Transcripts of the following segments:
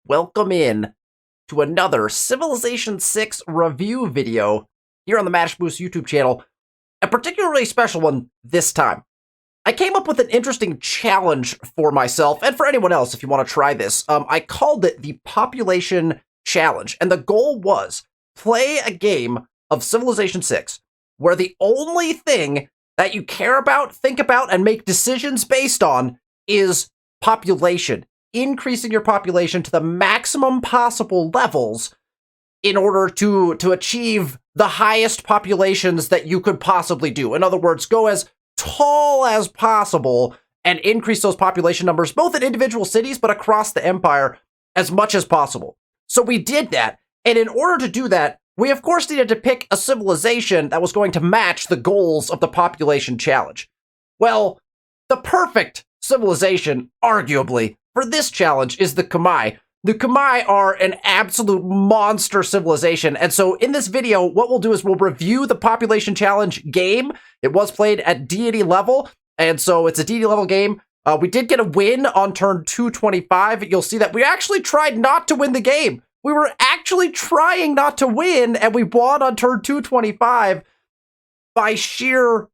welcome in to another Civilization 6 review video here on the Mash Boost YouTube channel. A particularly special one this time. I came up with an interesting challenge for myself, and for anyone else if you want to try this. I called it the Population Challenge, and the goal was play a game of Civilization 6 where the only thing that you care about, think about, and make decisions based on is population. Increasing your population to the maximum possible levels in order to achieve the highest populations that you could possibly do. In other words, go as tall as possible and increase those population numbers, both in individual cities, but across the empire as much as possible. So we did that. And in order to do that, we of course needed to pick a civilization that was going to match the goals of the population challenge. Well, the perfect civilization, arguably, for this challenge is the Khmer. The Khmer are an absolute monster civilization, and so in this video, what we'll do is we'll review the Population Challenge game. It was played at deity level, and so it's a deity level game. We did get a win on turn 225. You'll see that we actually tried not to win the game. We were actually trying not to win, and we won on turn 225 by sheer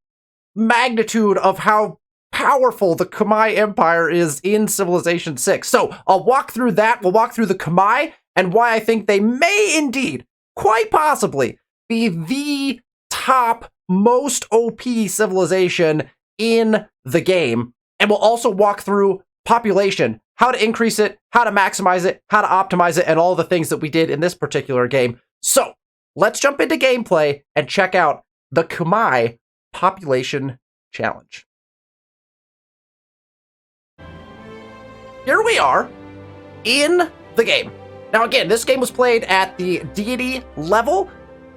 magnitude of how powerful the Khmer Empire is in Civilization 6. So I'll walk through that. We'll walk through the Khmer and why I think they may indeed, quite possibly, be the top most OP civilization in the game. And we'll also walk through population, how to increase it, how to maximize it, how to optimize it, and all the things that we did in this particular game. So let's jump into gameplay and check out the Khmer Population Challenge. Here we are in the game. Now again, this game was played at the deity level.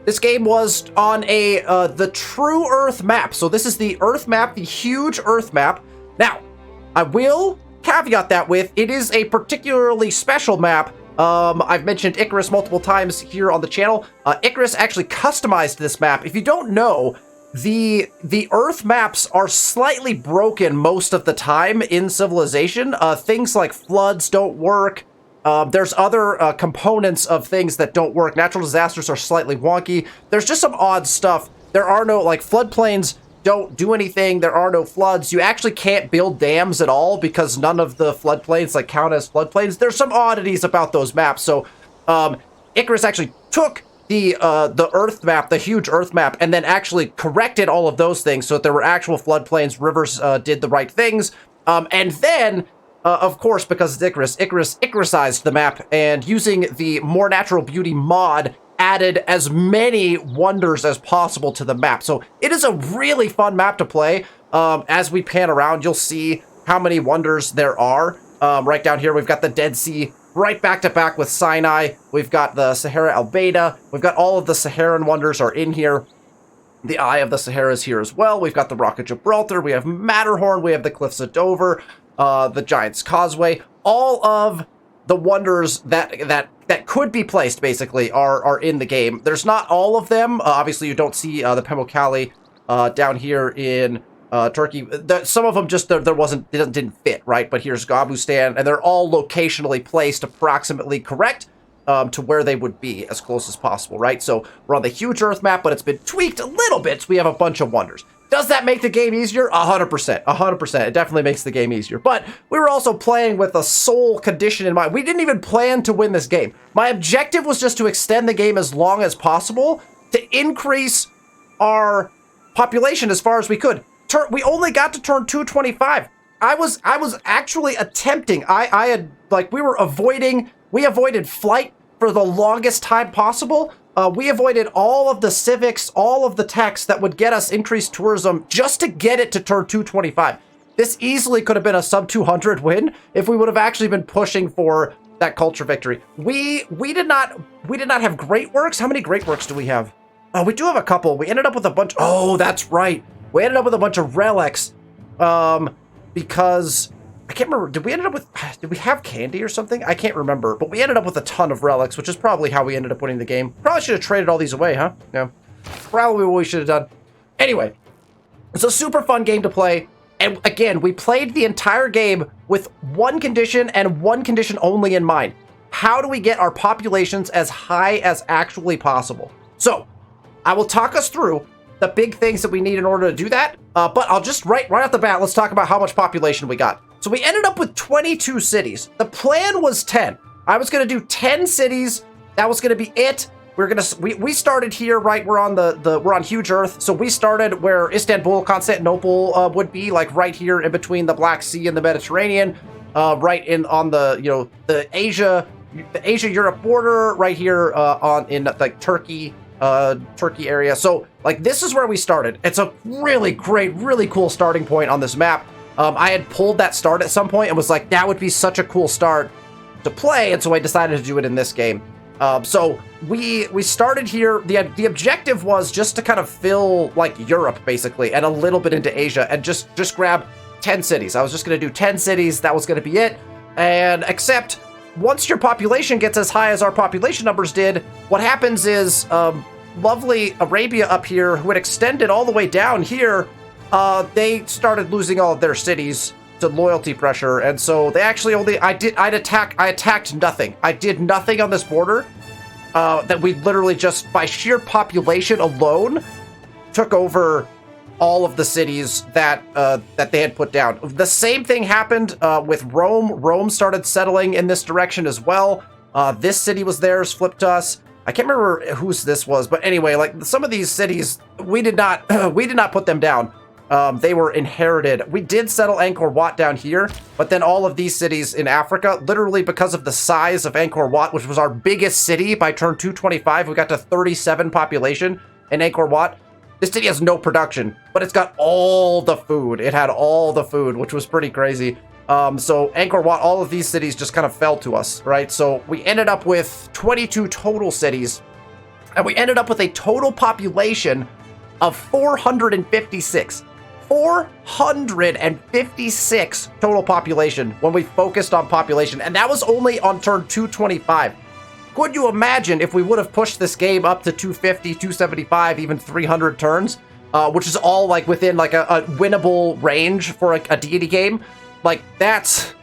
This game was on the true Earth map. So this is the Earth map, the huge Earth map. Now, I will caveat that with, it is a particularly special map. I've mentioned Icarus multiple times here on the channel. Icarus actually customized this map. If you don't know, the Earth maps are slightly broken most of the time in Civilization. Things like floods don't work. There's other components of things that don't work. Natural disasters are slightly wonky. There's just some odd stuff. There are no, like, floodplains don't do anything. There are no floods. You actually can't build dams at all because none of the floodplains, like, count as floodplains. There's some oddities about those maps. So, Icarus actually took the Earth map, the huge Earth map, and then actually corrected all of those things so that there were actual floodplains, rivers did the right things, and then, of course, because it's Icarus, Icarusized the map, and using the More Natural Beauty mod, added as many wonders as possible to the map. So it is a really fun map to play. As we pan around, you'll see how many wonders there are. Right down here, we've got the Dead Sea, right back to back with Sinai. We've got the Sahara Albeida. We've got all of the Saharan wonders are in here. The Eye of the Sahara is here as well. We've got the Rock of Gibraltar. We have Matterhorn. We have the Cliffs of Dover, the Giant's Causeway. All of the wonders that could be placed, basically, are in the game. There's not all of them. Obviously, you don't see the Pamukkale down here in Turkey. Some of them just didn't fit, right? But here's Gobustan, and they're all locationally placed approximately correct to where they would be as close as possible, right? So we're on the huge Earth map, but it's been tweaked a little bit, so we have a bunch of wonders. Does that make the game easier? 100%. 100%. It definitely makes the game easier. But we were also playing with a sole condition in mind. We didn't even plan to win this game. My objective was just to extend the game as long as possible to increase our population as far as we could. We only got to turn 225. I was actually attempting. We avoided flight for the longest time possible. We avoided all of the civics, all of the techs that would get us increased tourism just to get it to turn 225. This easily could have been a sub 200 win if we would have actually been pushing for that culture victory. We did not have great works. How many great works do we have? Oh, we do have a couple. We ended up with a bunch. Oh, that's right. We ended up with a bunch of relics, because I can't remember. Did we have candy or something? I can't remember, but we ended up with a ton of relics, which is probably how we ended up winning the game. Probably should have traded all these away, huh? Yeah, probably what we should have done. Anyway, it's a super fun game to play. And again, we played the entire game with one condition and one condition only in mind. how do we get our populations as high as actually possible? So I will talk us through the big things that we need in order to do that. But I'll just right off the bat, let's talk about how much population we got. So we ended up with 22 cities. The plan was 10. I was going to do 10 cities. That was going to be it. We started here, right? We're on huge Earth. So we started where Istanbul, Constantinople would be, like right here in between the Black Sea and the Mediterranean, right on the the Asia Europe border, right here in like Turkey area. So like this is where we started. It's a really great, really cool starting point on this map. I had pulled that start at some point and was like, that would be such a cool start to play, and so I decided to do it in this game. So we started here. The objective was just to kind of fill like Europe basically and a little bit into Asia and just grab 10 cities. I was just going to do 10 cities. That was going to be it. And except once your population gets as high as our population numbers did, what happens is lovely Arabia up here, who had extended all the way down here, they started losing all of their cities to loyalty pressure, and so they actually only I attacked nothing. I did nothing on this border. That we literally just by sheer population alone took over all of the cities that they had put down. The same thing happened with Rome. Rome started settling in this direction as well. This city was theirs, flipped to us. I can't remember whose this was, but anyway, like some of these cities, we did not put them down. They were inherited. We did settle Angkor Wat down here, but then all of these cities in Africa, literally because of the size of Angkor Wat, which was our biggest city by turn 225, we got to 37 population in Angkor Wat. This city has no production, but it's got all the food. It had all the food, which was pretty crazy. So Angkor Wat, all of these cities just kind of fell to us, right? So we ended up with 22 total cities, and we ended up with a total population of 456. 456 total population when we focused on population, and that was only on turn 225. Could you imagine if we would have pushed this game up to 250, 275, even 300 turns, which is all like within like a winnable range for a deity game? Like that's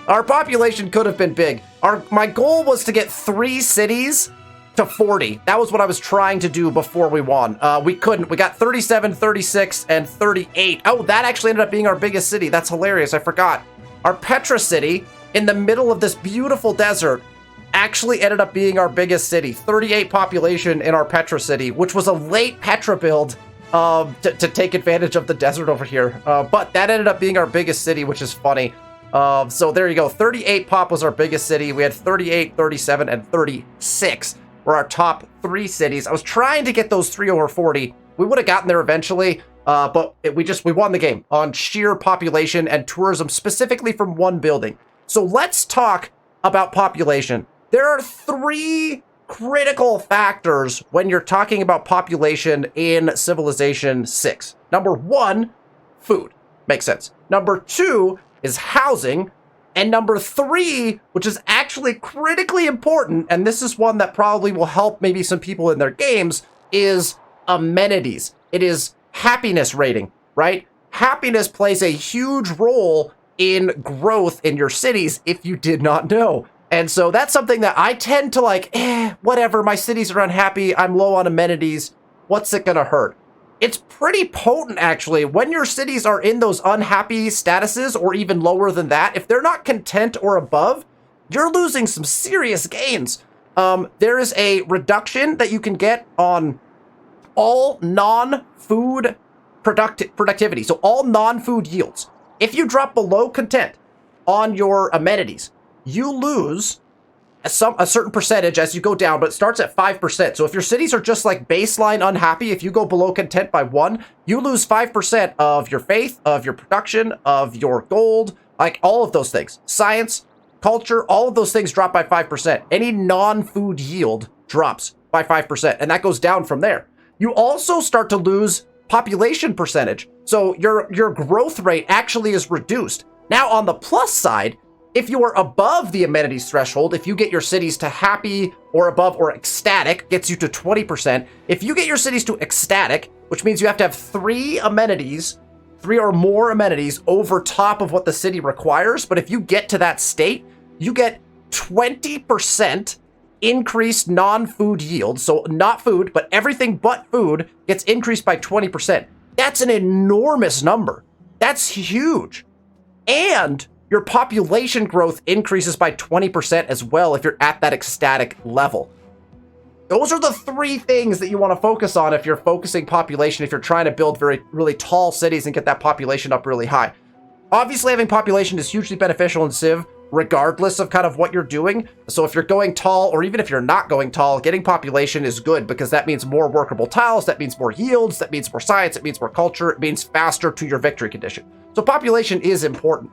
our population could have been big. My goal was to get 3 cities to 40. That was what I was trying to do before we won. We couldn't. We got 37, 36, and 38. Oh, that actually ended up being our biggest city. That's hilarious. I forgot. Our Petra city in the middle of this beautiful desert actually ended up being our biggest city. 38 population in our Petra city, which was a late Petra build to take advantage of the desert over here. But that ended up being our biggest city, which is funny. So there you go. 38 pop was our biggest city. We had 38, 37, and 36 were our top 3 cities. I was trying to get those 3 over 40. We would have gotten there eventually, but we won the game on sheer population and tourism, specifically from one building. So let's talk about population. There are 3 critical factors when you're talking about population in Civilization 6. Number 1, food. Makes sense. Number 2 is housing. And number 3, which is actually critically important, and this is one that probably will help maybe some people in their games, is amenities. It is happiness rating, right? Happiness plays a huge role in growth in your cities if you did not know. And so that's something that I tend to like, whatever, my cities are unhappy, I'm low on amenities, what's it gonna hurt? It's pretty potent, actually, when your cities are in those unhappy statuses or even lower than that. If they're not content or above, you're losing some serious gains. There is a reduction that you can get on all non-food productivity, so all non-food yields. If you drop below content on your amenities, you lose a certain percentage as you go down, but it starts at 5%. So if your cities are just like baseline unhappy, if you go below content by 1, you lose 5% of your faith, of your production, of your gold, like all of those things. Science, culture, all of those things drop by 5%. Any non-food yield drops by 5%, and that goes down from there. You also start to lose population percentage. So your growth rate actually is reduced. Now on the plus side, if you are above the amenities threshold, if you get your cities to happy or above or ecstatic, gets you to 20%. If you get your cities to ecstatic, which means you have to have 3 amenities, 3 or more amenities over top of what the city requires. But if you get to that state, you get 20% increased non-food yield. So not food, but everything but food gets increased by 20%. That's an enormous number. That's huge. And your population growth increases by 20% as well if you're at that ecstatic level. Those are the three things that you want to focus on if you're focusing population, if you're trying to build really tall cities and get that population up really high. Obviously, having population is hugely beneficial in Civ, regardless of kind of what you're doing. So if you're going tall, or even if you're not going tall, getting population is good because that means more workable tiles, that means more yields, that means more science, it means more culture, it means faster to your victory condition. So population is important.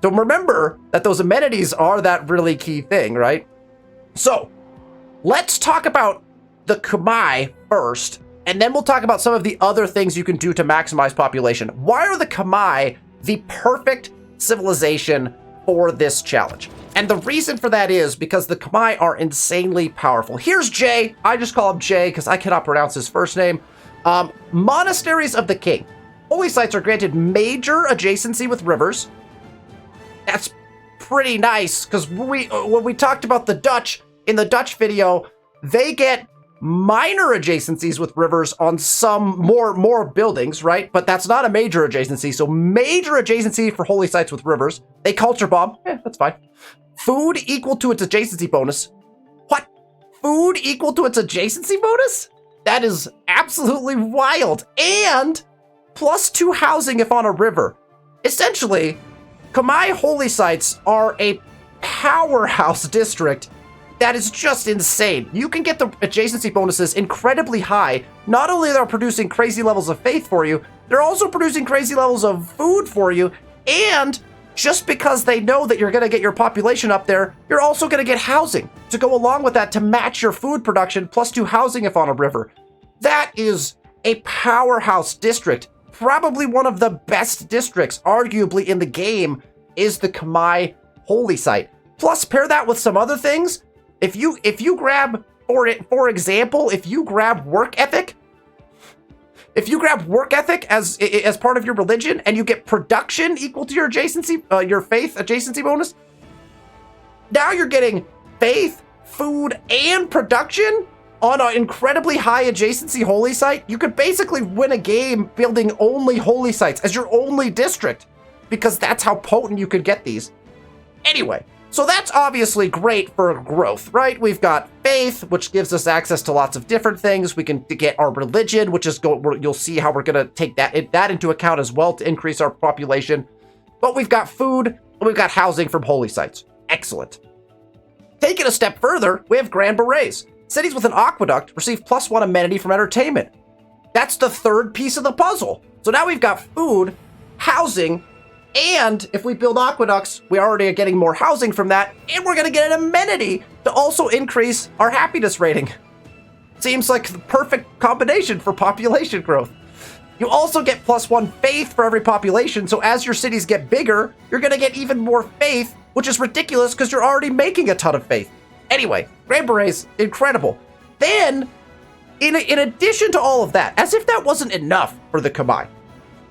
So remember that those amenities are that really key thing, right? So let's talk about the Khmer first, and then we'll talk about some of the other things you can do to maximize population. Why are the Khmer the perfect civilization for this challenge? And the reason for that is because the Khmer are insanely powerful. Here's Jay. I just call him Jay because I cannot pronounce his first name. Monasteries of the King. Holy sites are granted major adjacency with rivers. That's pretty nice because when we talked about the Dutch in the Dutch video, they get minor adjacencies with rivers on some more buildings, right? But that's not a major adjacency. So major adjacency for holy sites with rivers. They culture bomb. That's fine. Food equal to its adjacency bonus. What? Food equal to its adjacency bonus? That is absolutely wild. And +2 housing if on a river. Essentially, Khmer holy sites are a powerhouse district that is just insane. You can get the adjacency bonuses incredibly high. Not only are they producing crazy levels of faith for you, they're also producing crazy levels of food for you. And just because they know that you're going to get your population up there, you're also going to get housing to go along with that to match your food production, +2 housing if on a river. That is a powerhouse district. Probably one of the best districts, arguably, in the game is the Khmer holy site. Plus, pair that with some other things. If you grab, for example, if you grab work ethic as part of your religion, and you get production equal to your adjacency, your faith adjacency bonus, now you're getting faith, food, and production on an incredibly high adjacency holy site. You could basically win a game building only holy sites as your only district, because that's how potent you could get these. Anyway, so that's obviously great for growth, right? We've got faith, which gives us access to lots of different things. We can get our religion, which is you'll see how we're going to take that into account as well to increase our population. But we've got food, and we've got housing from holy sites. Excellent. Take it a step further, we have Grand Berets. Cities with an aqueduct receive +1 amenity from entertainment. That's the third piece of the puzzle. So now we've got food, housing, and if we build aqueducts, we already are getting more housing from that, and we're going to get an amenity to also increase our happiness rating. Seems like the perfect combination for population growth. You also get +1 faith for every population, so as your cities get bigger, you're going to get even more faith, which is ridiculous because you're already making a ton of faith. Anyway, Grand Berets, incredible. Then, in addition to all of that, as if that wasn't enough for the Khmer,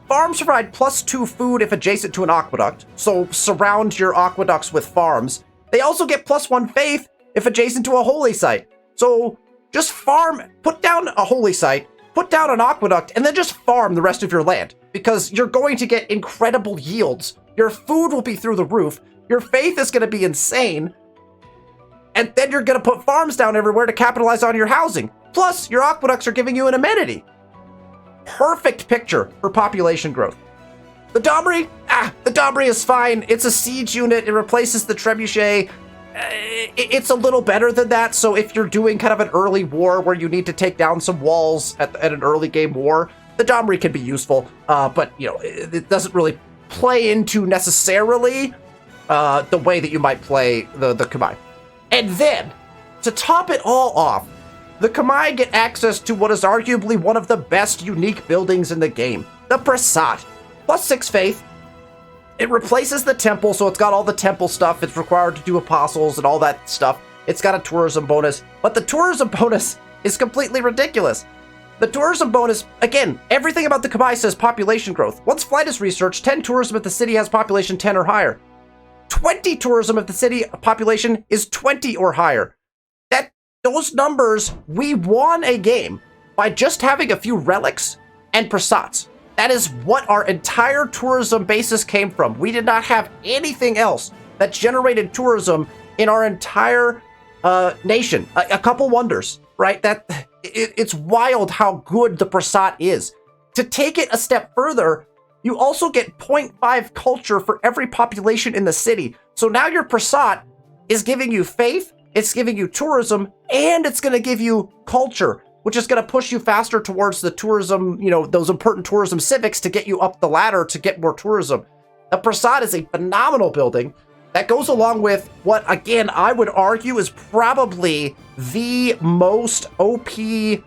farms provide +2 food if adjacent to an aqueduct, so surround your aqueducts with farms. They also get +1 faith if adjacent to a holy site. So just farm, put down a holy site, put down an aqueduct, and then just farm the rest of your land, because you're going to get incredible yields. Your food will be through the roof, your faith is going to be insane, and then you're going to put farms down everywhere to capitalize on your housing. Plus, your aqueducts are giving you an amenity. Perfect picture for population growth. The Domri is fine. It's a siege unit. It replaces the trebuchet. It's a little better than that. So if you're doing kind of an early war where you need to take down some walls at an early game war, the Domri can be useful. But you know, it doesn't really play into necessarily the way that you might play the Khmer. And then, to top it all off, the Khmer get access to what is arguably one of the best unique buildings in the game, the Prasat. +6 faith. It replaces the temple, so it's got all the temple stuff. It's required to do apostles and all that stuff. It's got a tourism bonus, but the tourism bonus is completely ridiculous. The tourism bonus, again, everything about the Khmer says population growth. Once flight is researched, 10 tourism if the city has population 10 or higher. 20 tourism if the city population is 20 or higher. Those numbers, we won a game by just having a few relics and prasats. That is what our entire tourism basis came from. We did not have anything else that generated tourism in our entire nation. A couple wonders, right? It's wild how good the prasat is. To take it a step further, you also get 0.5 culture for every population in the city. So now your prasat is giving you faith, it's giving you tourism, and it's going to give you culture, which is going to push you faster towards the tourism, those important tourism civics to get you up the ladder to get more tourism. The prasat is a phenomenal building that goes along with what, again, I would argue is probably the most OP, and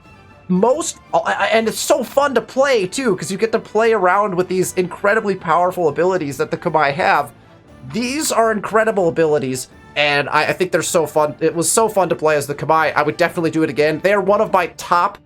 it's so fun to play too, because you get to play around with these incredibly powerful abilities that the Khmer have. These are incredible abilities, and I think they're so fun. It was so fun to play as the Khmer. I would definitely do it again. They are one of my top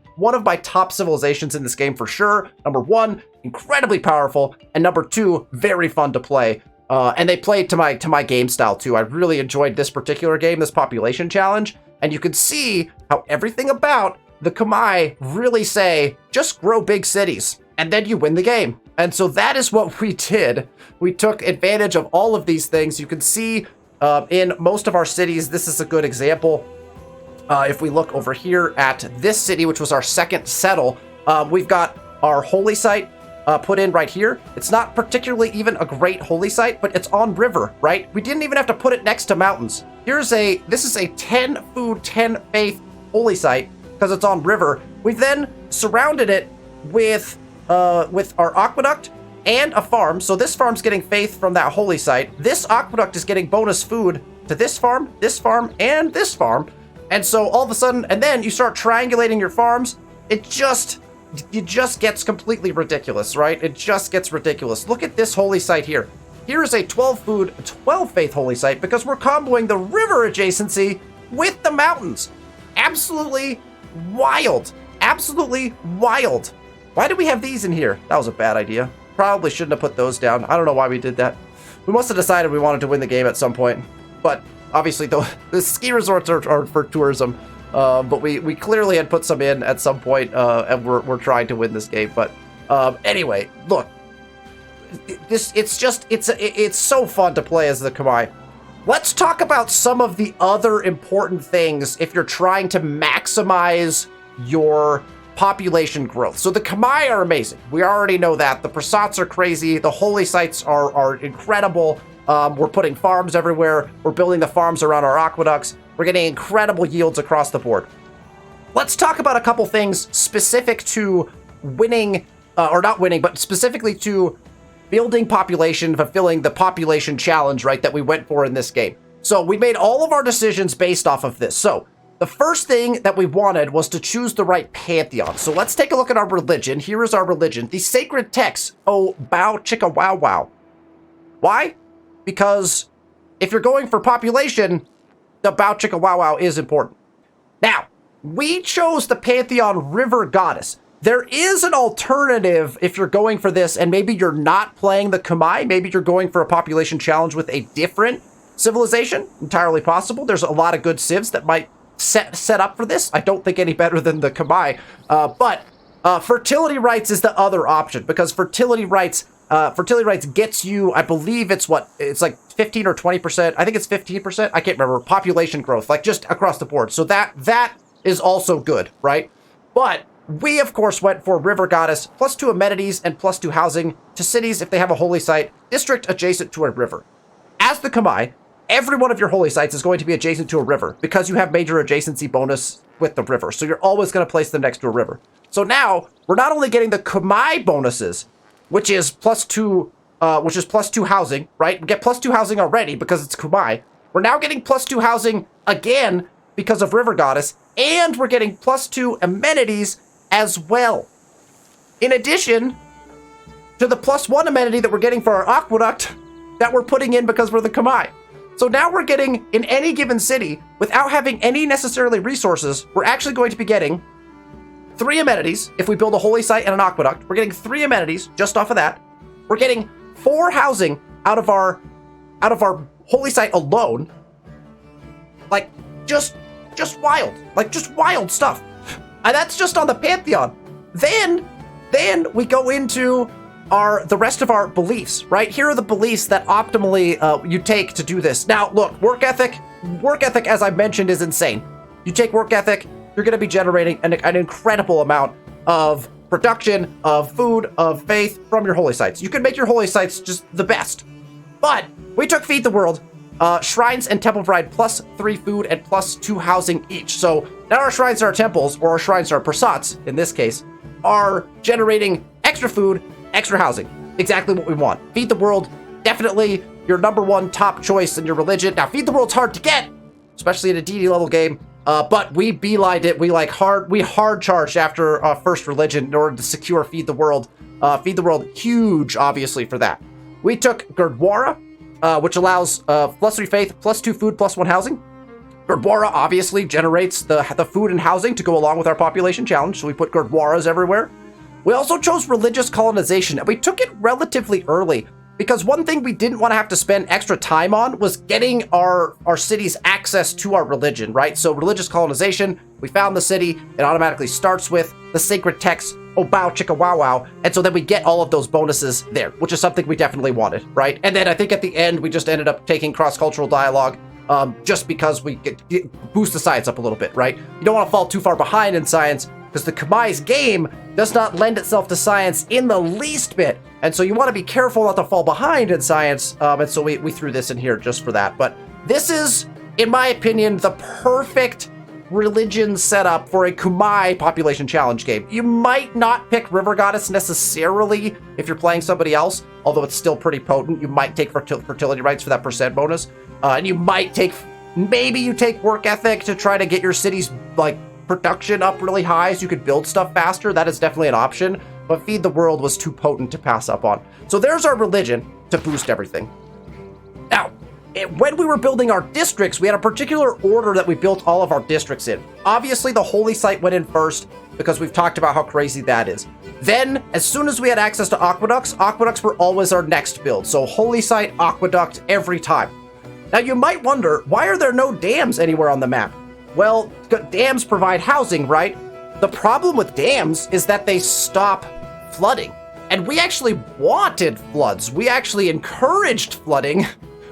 civilizations in this game for sure. Number one, incredibly powerful, and number two, very fun to play. And they played to my game style too. I really enjoyed this particular game, this population challenge, and you can see how everything about the Khmer really say, just grow big cities, and then you win the game. And so that is what we did. We took advantage of all of these things. You can see in most of our cities, this is a good example. If we look over here at this city, which was our second settle, we've got our holy site put in right here. It's not particularly even a great holy site, but it's on river, right? We didn't even have to put it next to mountains. This is a 10 food, 10 faith holy site because it's on river. We've then surrounded it with our aqueduct and a farm. So this farm's getting faith from that holy site. This aqueduct is getting bonus food to this farm, and this farm. And so all of a sudden, and then you start triangulating your farms. It just gets completely ridiculous, right? It just gets ridiculous. Look at this holy site here. Here is a 12 food, 12 faith holy site because we're comboing the river adjacency with the mountains. Absolutely wild. Absolutely wild. Why do we have these in here? That was a bad idea. Probably shouldn't have put those down. I don't know why we did that. We must have decided we wanted to win the game at some point. But obviously, the ski resorts are for tourism. But we clearly had put some in at some point, and we're trying to win this game. But anyway, look, it's so fun to play as the Khmer. Let's talk about some of the other important things if you're trying to maximize your population growth. So the Khmer are amazing. We already know that. The prasats are crazy. The holy sites are incredible. We're putting farms everywhere. We're building the farms around our aqueducts. We're getting incredible yields across the board. Let's talk about a couple things specific to winning, or not winning, but specifically to building population, fulfilling the population challenge, right, that we went for in this game. So we made all of our decisions based off of this. So the first thing that we wanted was to choose the right pantheon. So let's take a look at our religion. Here is our religion. The sacred text, oh, bow chicka wow wow. Why? Because if you're going for population, the bow chicka wow wow is important. Now, we chose the pantheon river goddess. There is an alternative if you're going for this, and maybe you're not playing the Khmer. Maybe you're going for a population challenge with a different civilization. Entirely possible. There's a lot of good civs that might set up for this. I don't think any better than the Khmer. But fertility rights is the other option, because fertility rights gets you, I believe it's like 15 or 20%. I think it's 15%. I can't remember. Population growth, like just across the board. So that is also good, right? But we, of course, went for River Goddess, +2 amenities and +2 housing to cities if they have a holy site, district adjacent to a river. As the Khmer, every one of your holy sites is going to be adjacent to a river because you have major adjacency bonus with the river. So you're always going to place them next to a river. So now we're not only getting the Khmer bonuses, which is +2 housing, right? We get +2 housing already because it's Khmer. We're now getting +2 housing again because of River Goddess, and we're getting +2 amenities as well. In addition to the +1 amenity that we're getting for our aqueduct that we're putting in because we're the Khmer. So now we're getting, in any given city, without having any necessarily resources, we're actually going to be getting 3 amenities if we build a holy site and an aqueduct. We're getting 3 amenities just off of that. We're getting 4 housing out of our holy site alone, like, just wild. Like, just wild stuff. And that's just on the Pantheon. Then we go into the rest of our beliefs, right? Here are the beliefs that optimally you take to do this. Now, look, work ethic, as I mentioned, is insane. You take work ethic, you're going to be generating an incredible amount of production, of food, of faith from your holy sites. You can make your holy sites just the best. But we took Feed the World, shrines and temple provide +3 food and +2 housing each. So now our shrines and our temples, or our shrines and our prasads, in this case, are generating extra food, extra housing. Exactly what we want. Feed the World, definitely your #1 top choice in your religion. Now, Feed the World's hard to get, especially in a deity level game, but we beelined it. We hard charged after first religion in order to secure Feed the World. Feed the World, huge, obviously, for that. We took Gurdwara, which allows +3 faith, +2 food, +1 housing. Gurdwara obviously generates the food and housing to go along with our population challenge, so we put Gurdwaras everywhere. We also chose religious colonization, and we took it relatively early, because one thing we didn't want to have to spend extra time on was getting our cities access to our religion, right? So religious colonization, we found the city, it automatically starts with the sacred text, oh bow chicka wow wow, and so then we get all of those bonuses there, which is something we definitely wanted, right? And then I think at the end, we just ended up taking cross-cultural dialogue, just because we boost the science up a little bit, right? You don't want to fall too far behind in science, because the Khmer's game does not lend itself to science in the least bit. And so you want to be careful not to fall behind in science. And so we threw this in here just for that. But this is, in my opinion, the perfect religion setup for a Khmer population challenge game. You might not pick River Goddess necessarily if you're playing somebody else, although it's still pretty potent. You might take fertility rights for that % bonus. And you might take, maybe you take work ethic to try to get your cities, like, production up really high so you could build stuff faster. That is definitely an option, but Feed the World was too potent to pass up on. So there's our religion to boost everything. Now, when we were building our districts, we had a particular order that we built all of our districts in. Obviously, the holy site went in first because we've talked about how crazy that is. Then, as soon as we had access to aqueducts were always our next build. So holy site, aqueduct, every time. Now, you might wonder, why are there no dams anywhere on the map? Well, dams provide housing, right? The problem with dams is that they stop flooding. And we actually wanted floods. We actually encouraged flooding.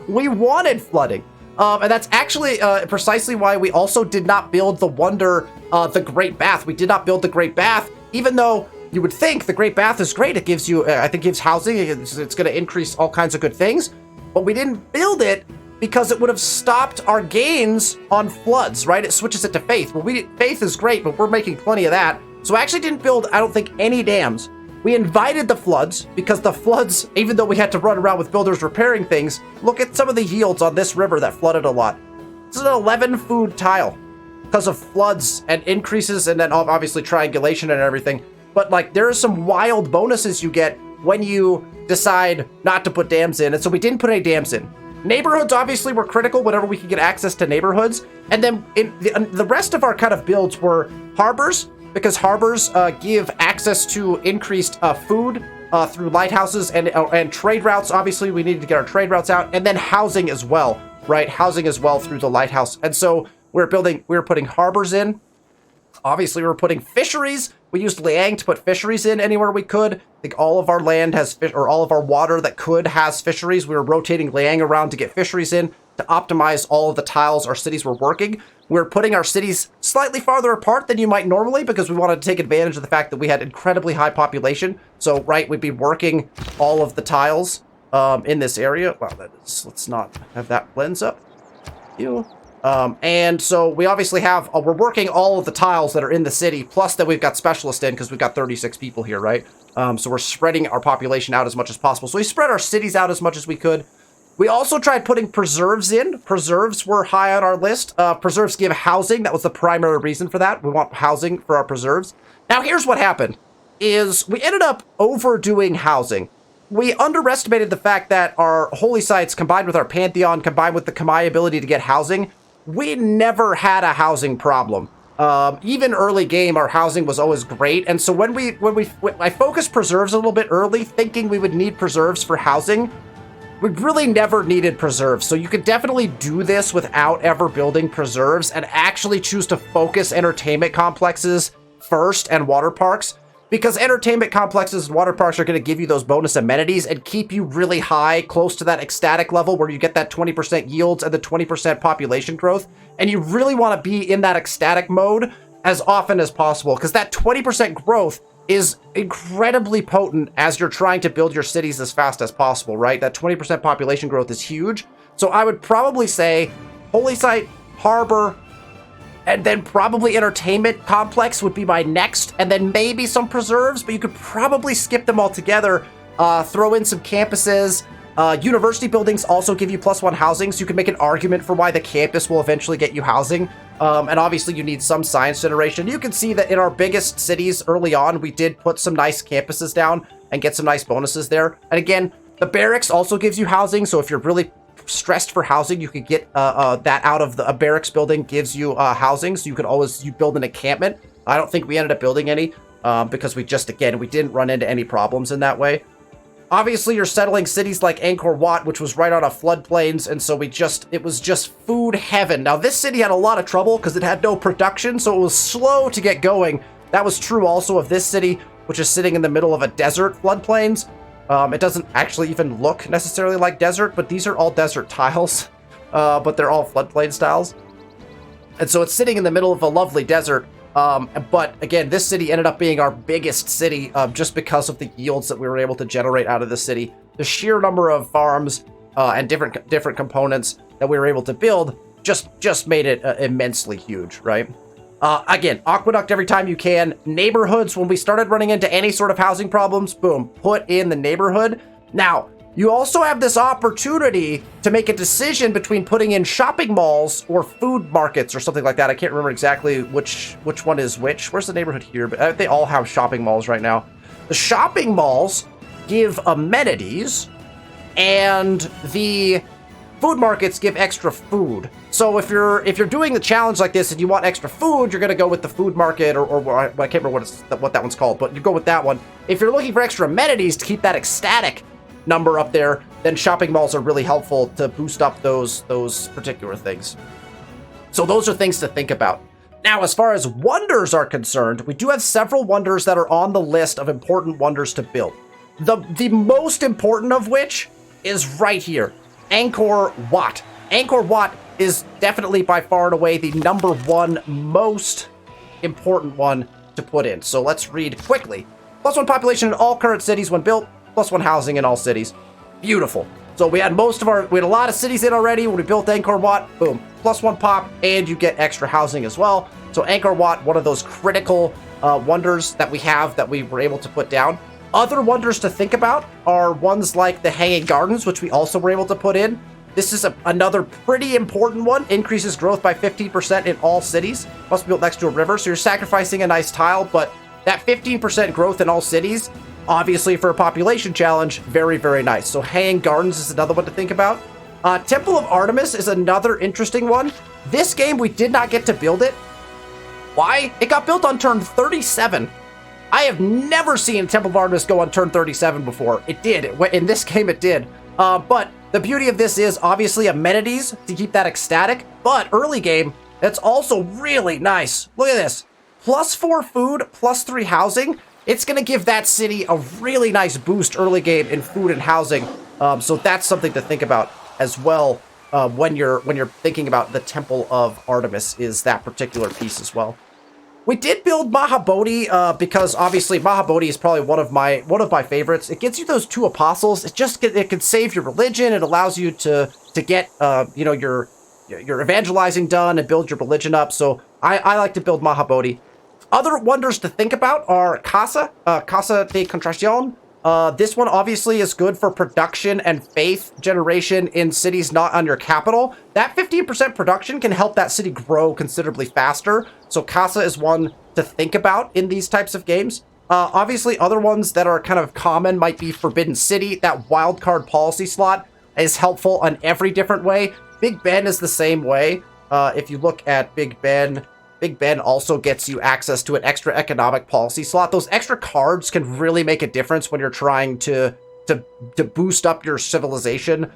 We wanted flooding. And that's actually precisely why we also did not build the wonder, the Great Bath. We did not build the Great Bath, even though you would think the Great Bath is great. It gives you, I think, gives housing. It's going to increase all kinds of good things. But we didn't build it because it would have stopped our gains on floods, right? It switches it to faith. Well, faith is great, but we're making plenty of that. So I actually didn't build, I don't think, any dams. We invited the floods, because the floods, even though we had to run around with builders repairing things, look at some of the yields on this river that flooded a lot. This is an 11 food tile because of floods and increases, and then obviously triangulation and everything. But like, there are some wild bonuses you get when you decide not to put dams in, and so we didn't put any dams in. Neighborhoods obviously were critical whenever we could get access to neighborhoods. And then the rest of our kind of builds were harbors, because harbors give access to increased food through lighthouses and trade routes. Obviously, we needed to get our trade routes out, and then housing as well, right? Housing as well through the lighthouse. And so we were putting harbors in. Obviously, we were putting fisheries. We used Liang to put fisheries in anywhere we could. I think all of our land has fish, or all of our water that could has fisheries. We were rotating Liang around to get fisheries in to optimize all of the tiles our cities were working. We were putting our cities slightly farther apart than you might normally because we wanted to take advantage of the fact that we had incredibly high population. So, right, we'd be working all of the tiles in this area. Wow, let's not have that lens up. And so we obviously have, we're working all of the tiles that are in the city, plus that we've got specialists in because we've got 36 people here, right? So we're spreading our population out as much as possible. So we spread our cities out as much as we could. We also tried putting preserves in. Preserves were high on our list. Preserves give housing. That was the primary reason for that. We want housing for our preserves. Now, here's what happened, is we ended up overdoing housing. We underestimated the fact that our holy sites, combined with our pantheon, combined with the Khmer ability to get housing, we never had a housing problem. Even early game, our housing was always great. And so when I focused preserves a little bit early, thinking we would need preserves for housing, we really never needed preserves. So you could definitely do this without ever building preserves and actually choose to focus entertainment complexes first and water parks, because entertainment complexes and water parks are going to give you those bonus amenities and keep you really high, close to that ecstatic level where you get that 20% yields and the 20% population growth. And you really want to be in that ecstatic mode as often as possible, because that 20% growth is incredibly potent as you're trying to build your cities as fast as possible, right? That 20% population growth is huge. So I would probably say Holy Site, Harbor, and then probably Entertainment Complex would be my next, and then maybe some preserves, but you could probably skip them all together. Throw in some campuses. University buildings also give you +1 housing, so you can make an argument for why the campus will eventually get you housing. And obviously you need some science generation. You can see that in our biggest cities early on, we did put some nice campuses down and get some nice bonuses there. And again, the barracks also gives you housing, so if you're really stressed for housing, you could get that out of a barracks building gives you housing, so you could always build an encampment. I don't think we ended up building any because we didn't run into any problems in that way. Obviously, you're settling cities like Angkor Wat, which was right on a floodplains, and so it was just food heaven. Now, this city had a lot of trouble because it had no production, so it was slow to get going. That was true also of this city, which is sitting in the middle of a desert floodplains. It doesn't actually even look necessarily like desert, but these are all desert tiles, but they're all floodplain styles. And so it's sitting in the middle of a lovely desert. But again, this city ended up being our biggest city just because of the yields that we were able to generate out of the city. The sheer number of farms and different components that we were able to build just made it immensely huge, right? Again, aqueduct every time you can. Neighborhoods, when we started running into any sort of housing problems, boom, put in the neighborhood. Now, you also have this opportunity to make a decision between putting in shopping malls or food markets or something like that. I can't remember exactly which one is which. Where's the neighborhood here? But they all have shopping malls right now. The shopping malls give amenities, and the food markets give extra food. So if you're doing the challenge like this and you want extra food, you're going to go with the food market or I can't remember what that one's called, but you go with that one. If you're looking for extra amenities to keep that ecstatic number up there, then shopping malls are really helpful to boost up those particular things. So those are things to think about. Now, as far as wonders are concerned, we do have several wonders that are on the list of important wonders to build. The most important of which is right here, Angkor Wat. Angkor Wat is definitely by far and away the #1 most important one to put in. So let's read quickly. +1 population in all current cities when built. +1 housing in all cities. Beautiful. So we had a lot of cities in already when we built Angkor Wat. Boom. +1 pop, and you get extra housing as well. So Angkor Wat, one of those critical wonders that we were able to put down. Other wonders to think about are ones like the Hanging Gardens, which we also were able to put in. This is another pretty important one. Increases growth by 15% in all cities. Must be built next to a river, so you're sacrificing a nice tile, but that 15% growth in all cities, obviously for a population challenge, very, very nice. So Hanging Gardens is another one to think about. Temple of Artemis is another interesting one. This game, we did not get to build it. Why? It got built on turn 37. I have never seen Temple of Artemis go on turn 37 before. It did. In this game, it did. But the beauty of this is obviously amenities to keep that ecstatic, but early game, that's also really nice. Look at this. +4 food, +3 housing. It's going to give that city a really nice boost early game in food and housing. So that's something to think about as well when you're thinking about the Temple of Artemis, is that particular piece as well. We did build Mahabodhi because obviously Mahabodhi is probably one of my favorites. It gets you those 2 apostles. It can save your religion. It allows you to get your evangelizing done and build your religion up. So I like to build Mahabodhi. Other wonders to think about are Casa de Contracción. This one obviously is good for production and faith generation in cities not on your capital. That 15% production can help that city grow considerably faster. So Casa is one to think about in these types of games. Obviously, other ones that are kind of common might be Forbidden City. That wildcard policy slot is helpful in every different way. Big Ben is the same way. If you look at Big Ben also gets you access to an extra economic policy slot. Those extra cards can really make a difference when you're trying to to boost up your civilization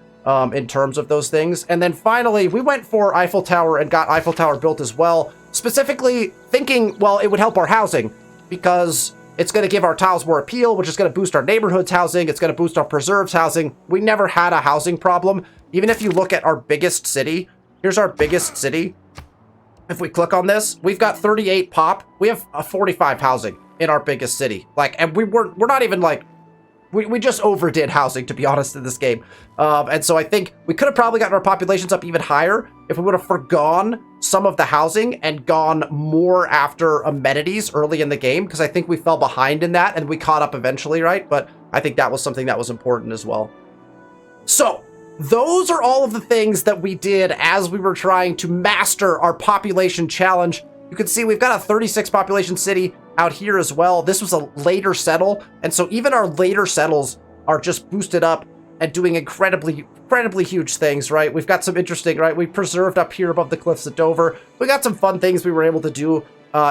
in terms of those things. And then finally, we went for Eiffel Tower and got Eiffel Tower built as well, specifically thinking, well, it would help our housing because it's going to give our tiles more appeal, which is going to boost our neighborhood's housing. It's going to boost our preserves housing. We never had a housing problem. Even if you look at our biggest city, here's our biggest city. If we click on this, we've got 38 pop. We have a 45 housing in our biggest city. Like, and we're not even like, we just overdid housing, to be honest, in this game. And so I think we could have probably gotten our populations up even higher if we would have forgone some of the housing and gone more after amenities early in the game, because I think we fell behind in that and we caught up eventually, right? But I think that was something that was important as well. So those are all of the things that we did as we were trying to master our population challenge. You can see we've got a 36 population city out here as well. This was a later settle, and so even our later settles are just boosted up and doing incredibly huge things, right? We've got some interesting, right? We preserved up here above the cliffs at Dover. We got some fun things we were able to do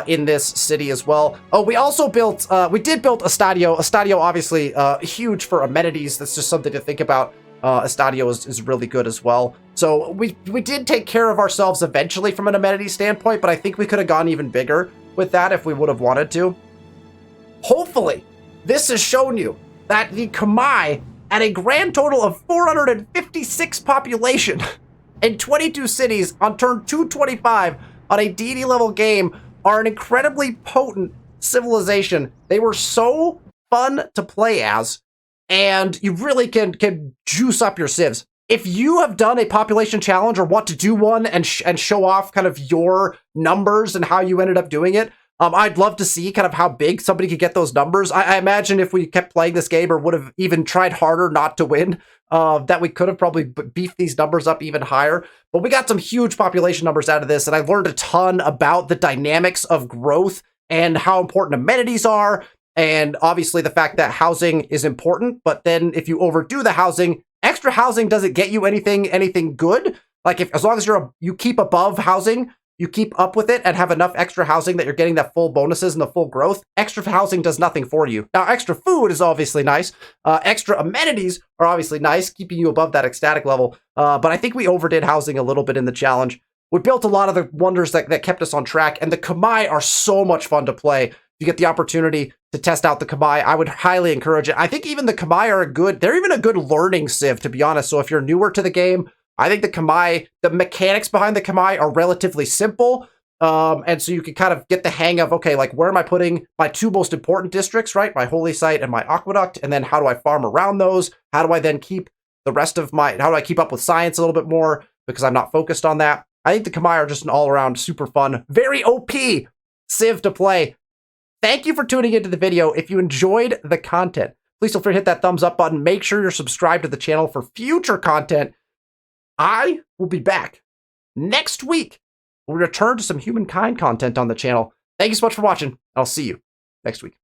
in this city as well. Oh, we also built, we did build a stadio. A stadio, obviously, huge for amenities. That's just something to think about. Estadio is really good as well. So we did take care of ourselves eventually from an amenity standpoint, but I think we could have gone even bigger with that if we would have wanted to. Hopefully, this has shown you that the Khmer, at a grand total of 456 population in 22 cities on turn 225 on a deity level game, are an incredibly potent civilization. They were so fun to play as, and you really can juice up your civs. If you have done a population challenge or want to do one and show off kind of your numbers and how you ended up doing it, I'd love to see kind of how big somebody could get those numbers. I imagine if we kept playing this game or would have even tried harder not to win, that we could have probably beefed these numbers up even higher. But we got some huge population numbers out of this, and I learned a ton about the dynamics of growth and how important amenities are. And obviously the fact that housing is important, but then if you overdo the housing, extra housing doesn't get you anything good. Like as long as you keep above housing, you keep up with it and have enough extra housing that you're getting that full bonuses and the full growth, extra housing does nothing for you. Now, extra food is obviously nice. Extra amenities are obviously nice, keeping you above that ecstatic level. But I think we overdid housing a little bit in the challenge. We built a lot of the wonders that kept us on track, and the Khmer are so much fun to play. You get the opportunity to test out the Khmer, I would highly encourage it. I think even the Khmer are they're even a good learning civ, to be honest. So if you're newer to the game, I think the Khmer, the mechanics behind the Khmer are relatively simple. And so you can kind of get the hang of, okay, like where am I putting my two most important districts, right? My holy site and my aqueduct. And then how do I farm around those? How do I then keep the rest of how do I keep up with science a little bit more because I'm not focused on that? I think the Khmer are just an all around super fun, very OP civ to play. Thank you for tuning into the video. If you enjoyed the content, please feel free to hit that thumbs up button. Make sure you're subscribed to the channel for future content. I will be back next week. We'll return to some humankind content on the channel. Thank you so much for watching. I'll see you next week.